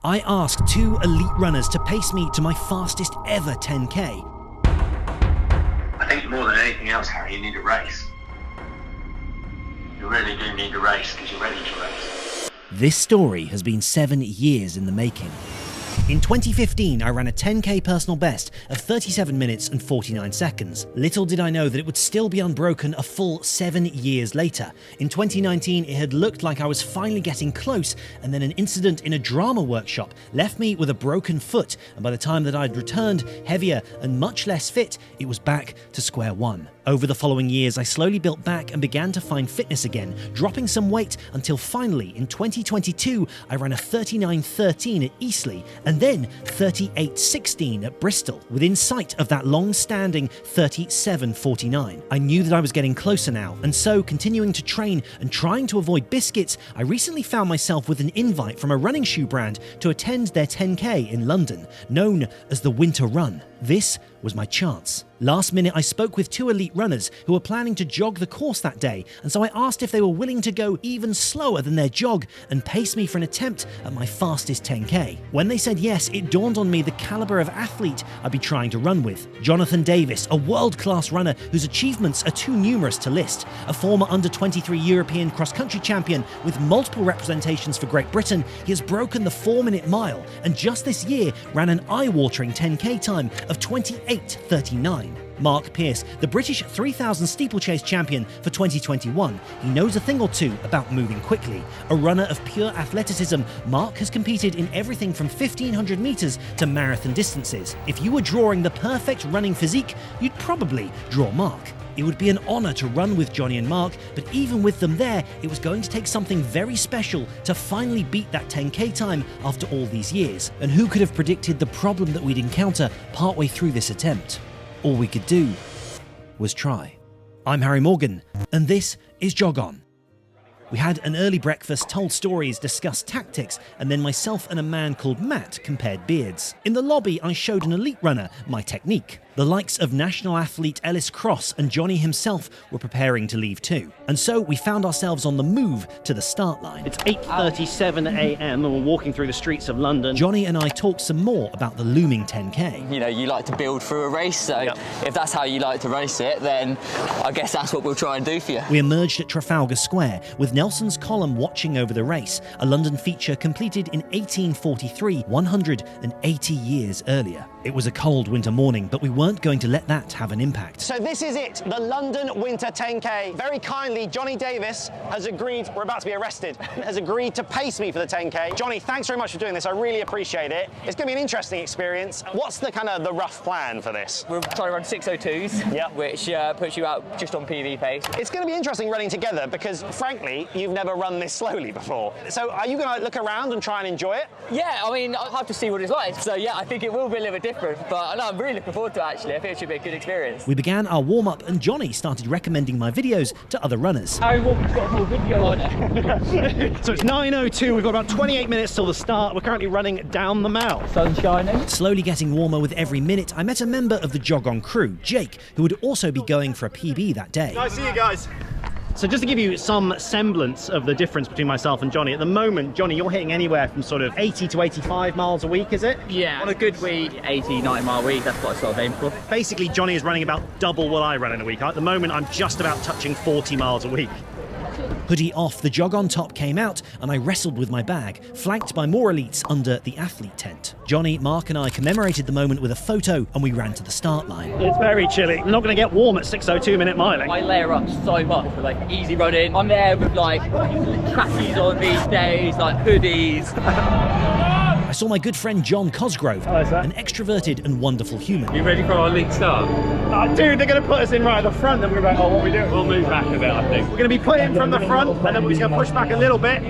I asked two elite runners to pace me to my fastest ever 10K. I think more than anything else, Harry, you need a race. You really do need a race because you're ready to race. This story has been 7 years in the making. In 2015, I ran a 10K personal best of 37 minutes and 49 seconds. Little did I know that it would still be unbroken a full 7 years later. In 2019, it had looked like I was finally getting close, and then an incident in a drama workshop left me with a broken foot, and by the time that I'd returned, heavier and much less fit, it was back to square one. Over the following years, I slowly built back and began to find fitness again, dropping some weight until finally, in 2022, I ran a 39:13 at Eastleigh, and then 38:16 at Bristol, within sight of that long-standing 37:49. I knew that I was getting closer now, and so, continuing to train and trying to avoid biscuits, I recently found myself with an invite from a running shoe brand to attend their 10K in London, known as the Winter Run. This was my chance. Last minute, I spoke with two elite runners who were planning to jog the course that day, and so I asked if they were willing to go even slower than their jog and pace me for an attempt at my fastest 10K. When they said yes, it dawned on me the caliber of athlete I'd be trying to run with. Jonathan Davies, a world-class runner whose achievements are too numerous to list, a former under-23 European cross-country champion with multiple representations for Great Britain, he has broken the 4-minute mile, and just this year ran an eye-watering 10K time of 28:39. Mark Pearce, the British 3000 Steeplechase Champion for 2021. He knows a thing or two about moving quickly. A runner of pure athleticism, Mark has competed in everything from 1500 metres to marathon distances. If you were drawing the perfect running physique, you'd probably draw Mark. It would be an honour to run with Jonny and Mark, but even with them there, it was going to take something very special to finally beat that 10K time after all these years. And who could have predicted the problem that we'd encounter partway through this attempt? All we could do was try. I'm Harry Morgan, and this is Jog On. We had an early breakfast, told stories, discussed tactics, and then myself and a man called Matt compared beards. In the lobby, I showed an elite runner my technique. The likes of national athlete Ellis Cross and Jonny himself were preparing to leave too. And so we found ourselves on the move to the start line. It's 8:37 a.m. and we're walking through the streets of London. Jonny and I talked some more about the looming 10K. You know, you like to build through a race, so if that's how you like to race it, then I guess that's what we'll try and do for you. We emerged at Trafalgar Square with Nelson's Column watching over the race, a London feature completed in 1843, 180 years earlier. It was a cold winter morning, but we weren't going to let that have an impact. So this is it, the London Winter 10K. Very kindly, Jonny Davies has agreed, we're about to be arrested, has agreed to pace me for the 10K. Jonny, thanks very much for doing this. I really appreciate it. It's going to be an interesting experience. What's the the rough plan for this? We're trying to run 6:02s, which puts you out just on PV pace. It's going to be interesting running together because, frankly, you've never run this slowly before. So are you going to look around and try and enjoy it? Yeah, I mean, I'll have to see what it's like. So yeah, I think it will be a little bit different, but no, I'm really looking forward to it actually. I think it should be a good experience. We began our warm-up and Jonny started recommending my videos to other runners. Harry Morgan's got a whole video on it. So it's 9:02, we've got about 28 minutes till the start. We're currently running down the Mall. Sun's shining. Slowly getting warmer with every minute, I met a member of the Jog On crew, Jake, who would also be going for a PB that day. Nice to see you guys. So just to give you some semblance of the difference between myself and Jonny, at the moment, Jonny, you're hitting anywhere from sort of 80 to 85 miles a week, is it? Yeah, on a good week, 80, 90 mile week, that's what I sort of aim for. Basically, Jonny is running about double what I run in a week. At the moment, I'm just about touching 40 miles a week. Hoodie off, the Jog On top came out and I wrestled with my bag, flanked by more elites under the athlete tent. Jonny, Mark and I commemorated the moment with a photo and we ran to the start line. It's very chilly. I'm not going to get warm at 6:02 minute miling. I layer up so much for like easy running. I'm there with like trackies on these days, like hoodies. I saw my good friend John Cosgrove, an extroverted and wonderful human. You ready for our elite start? Dude, they're going to put us in right at the front and we're like, oh, what are we doing? We'll move back a bit, I think. We're going to be put in from the front and then we're just going to push back a little bit.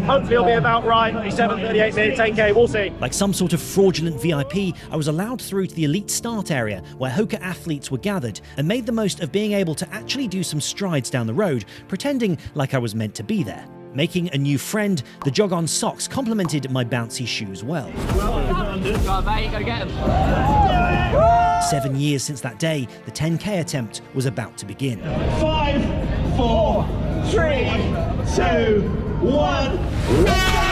Hopefully it'll be about right. 37, 38 minutes, 10K, we'll see. Like some sort of fraudulent VIP, I was allowed through to the elite start area where Hoka athletes were gathered and made the most of being able to actually do some strides down the road, pretending like I was meant to be there. Making a new friend, the Jog On socks complemented my bouncy shoes well. Right, mate, go get them. 7 years since that day, the 10K attempt was about to begin. 5, 4, 3, 2, 1, let's go!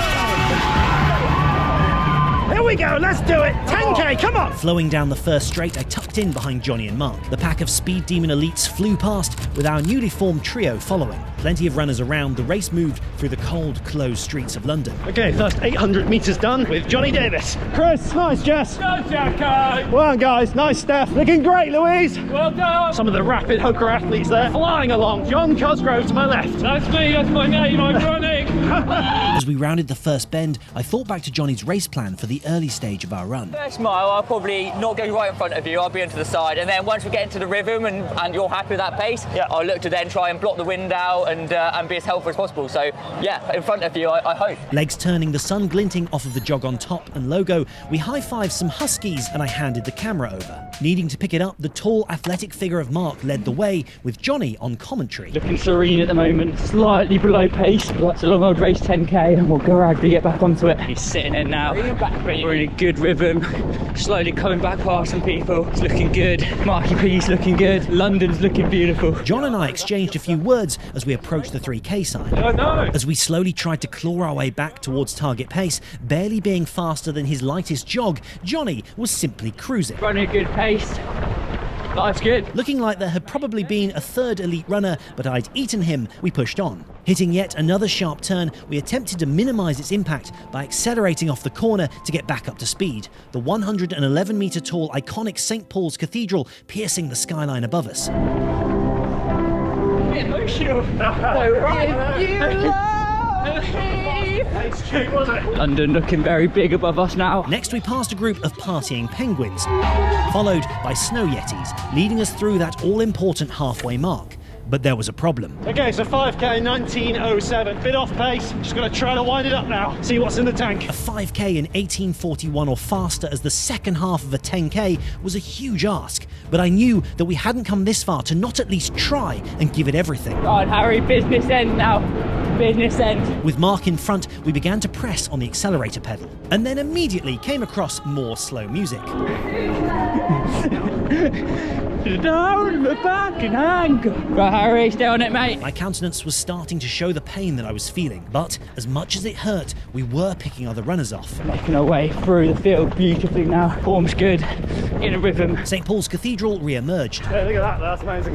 we go, let's do it. 10k, come on. Flowing down the first straight, I tucked in behind Jonny and Mark. The pack of Speed Demon elites flew past, with our newly formed trio following. Plenty of runners around, the race moved through the cold, closed streets of London. Okay, first 800 metres done with Jonny Davies. Chris, nice, Jess. Go, Jacko! Well done, guys. Nice, Steph. Looking great, Louise. Well done! Some of the rapid hooker athletes there flying along. John Cosgrove to my left. That's me, that's my name, I'm running! As we rounded the first bend, I thought back to Johnny's race plan for the early stage of our run. First mile, I'll probably not go right in front of you, I'll be into the side, and then once we get into the rhythm and you're happy with that pace, yeah, I'll look to then try and block the wind out and be as helpful as possible. So yeah, in front of you, I hope. Legs turning, the sun glinting off of the Jog On top and logo, we high-fived some huskies and I handed the camera over. Needing to pick it up, the tall, athletic figure of Mark led the way, with Jonny on commentary. Looking serene at the moment, slightly below pace. That's a long old race, 10k, and we'll gradually get back onto it. He's sitting in now. We're in a good rhythm, slowly coming back past some people. It's looking good. Marky P's looking good. London's looking beautiful. John and I exchanged a few words as we approached the 3k sign. Oh no! As we slowly tried to claw our way back towards target pace, barely being faster than his lightest jog, Jonny was simply cruising. Running a good pace. Life's good. Looking like there had probably been a third elite runner, but I'd eaten him, we pushed on. Hitting yet another sharp turn, we attempted to minimise its impact by accelerating off the corner to get back up to speed. The 111 metre tall iconic St Paul's Cathedral piercing the skyline above us. Emotional. London looking very big above us now. Next we passed a group of partying penguins, followed by snow yetis, leading us through that all-important halfway mark. But there was a problem. Okay, so 5k, 19:07. Bit off pace. Just got to try to wind it up now. See what's in the tank. A 5k in 18:41 or faster as the second half of a 10k was a huge ask. But I knew that we hadn't come this far to not at least try and give it everything. Right, Harry, business end now. Business end. With Mark in front, we began to press on the accelerator pedal, and then immediately came across more slow music. Down the back and hang. Right, Harry, stay on it, mate. My countenance was starting to show the pain that I was feeling, but as much as it hurt, we were picking other runners off. Making our way through the field beautifully now. Form's good, in a rhythm. St Paul's Cathedral re-emerged. Hey, look at that, that's amazing.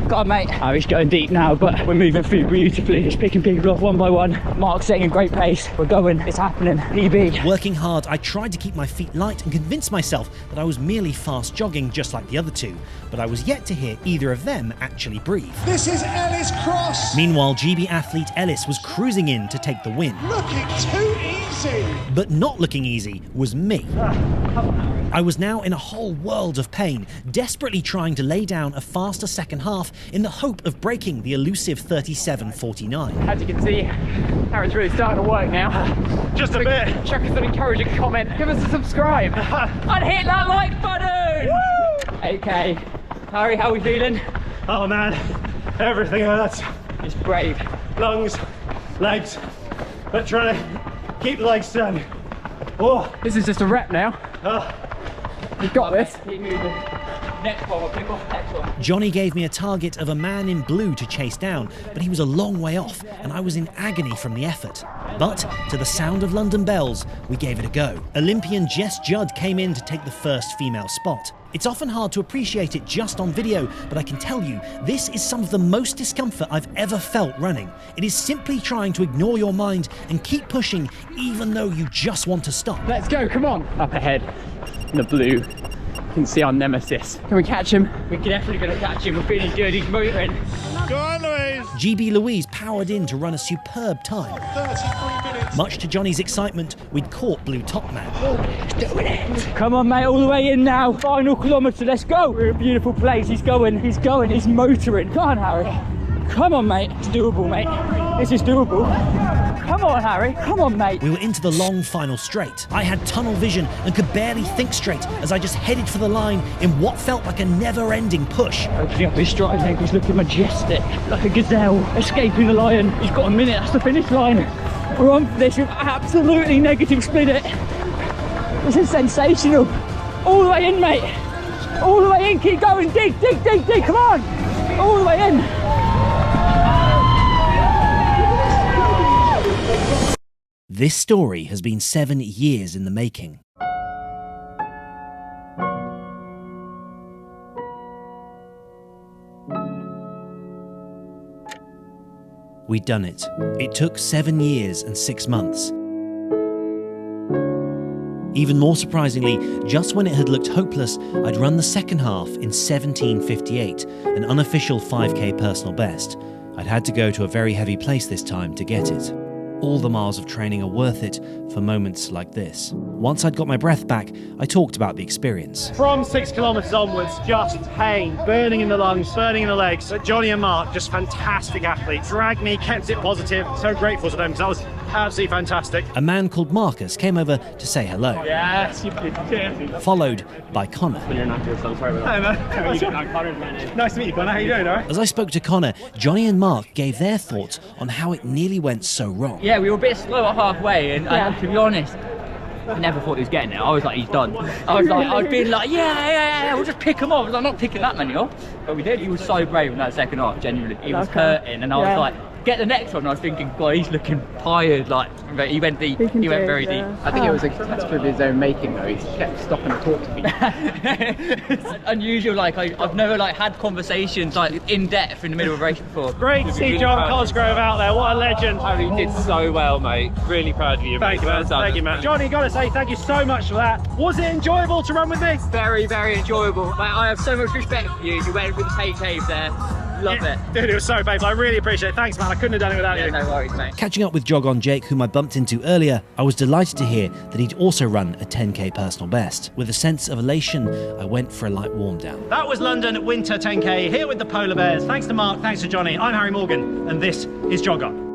God, mate. Harry's going deep now, but we're moving through beautifully. Just picking people off one by one. Mark's setting a great pace. We're going, it's happening. PB. Working hard, I tried to keep my feet light and convince myself that I was merely fast jogging just like the other two, but I was yet to hear either of them actually breathe. This is Ellis Cross. Meanwhile, GB athlete Ellis was cruising in to take the win. Looking too easy. But not looking easy was me. I was now in a whole world of pain, desperately trying to lay down a faster second half in the hope of breaking the elusive 37:49. As you can see, Harry's really starting to work now. Just a bit. Chuck us an encouraging comment. Give us a subscribe. And hit that like button. Woo! Okay. Harry, how are we feeling? Oh man, everything hurts. It's brave. Lungs, legs, but trying to keep the legs turning. Oh. This is just a rep now. Oh. We've got this. Keep moving. Next one, we'll pick off the next one. Johnny gave me a target of a man in blue to chase down, but he was a long way off, and I was in agony from the effort. But, to the sound of London bells, we gave it a go. Olympian Jess Judd came in to take the first female spot. It's often hard to appreciate it just on video, but I can tell you, this is some of the most discomfort I've ever felt running. It is simply trying to ignore your mind and keep pushing, even though you just want to stop. Let's go, come on. Up ahead, in the blue. You can see our nemesis. Can we catch him? We're definitely going to catch him. We're feeling good. He's motoring. Go on, Louise. GB Louise powered in to run a superb time. 33 minutes. Much to Johnny's excitement, we'd caught Blue Top Man. Doing it. Come on, mate, all the way in now. Final kilometre, let's go. We're in a beautiful place. He's going, he's motoring. Come on, Harry. Come on, mate. It's doable, mate. This is doable. Come on, Harry. Come on, mate. We were into the long final straight. I had tunnel vision and could barely think straight as I just headed for the line in what felt like a never-ending push. Opening up his stride leg, he's looking majestic, like a gazelle, escaping the lion. He's got a minute, that's the finish line. We're on for this with absolutely negative split it. This is sensational. All the way in, mate. All the way in, keep going, dig, come on. All the way in. This story has been 7 years in the making. We'd done it. It took 7 years and 6 months. Even more surprisingly, just when it had looked hopeless, I'd run the second half in 17:58, an unofficial 5k personal best. I'd had to go to a very heavy place this time to get it. All the miles of training are worth it for moments like this. Once I'd got my breath back, I talked about the experience. From 6 kilometres onwards, just pain, burning in the lungs, burning in the legs. But Jonny and Mark, just fantastic athletes. Dragged me, kept it positive. So grateful to them because that was absolutely fantastic. A man called Marcus came over to say hello. Yes, you did. Followed by Connor. You're not good, so I'm sorry about that. How are you doing? Connor's my name. Nice to meet you, Connor. How are you doing, all right? As I spoke to Connor, Jonny and Mark gave their thoughts on how it nearly went so wrong. Yeah, we were a bit slow at halfway, and to be honest, I never thought he was getting there. I was like, he's done. I'd been like, yeah, we'll just pick him off. I was like, not picking that many off. But we did. He was so brave in that second half, genuinely. He was hurting, and I was like, get the next one. And I was thinking, God, he's looking tired. Like, he went deep. He went very deep. I think it was a catastrophe of his own making, though. He kept stopping to talk to me. It's unusual. Like, I've never had conversations like in depth in the middle of a race before. Great to see John Cosgrove out there. What a legend. You did so well, mate. Really proud of you. Thank you, man. Thank you, man. Jonny, gotta say thank you so much for that. Was it enjoyable to run with me? Very, very enjoyable. Like, I have so much respect for you. You went with the take cave there. Love it. Dude, it was so painful. I really appreciate it. Thanks, man. I couldn't have done it without you. No worries, mate. Catching up with Jog On Jake, whom I bumped into earlier, I was delighted to hear that he'd also run a 10k personal best. With a sense of elation, I went for a light warm down. That was London Winter 10k here with the Polar Bears. Thanks to Mark, thanks to Jonny. I'm Harry Morgan, and this is Jog On.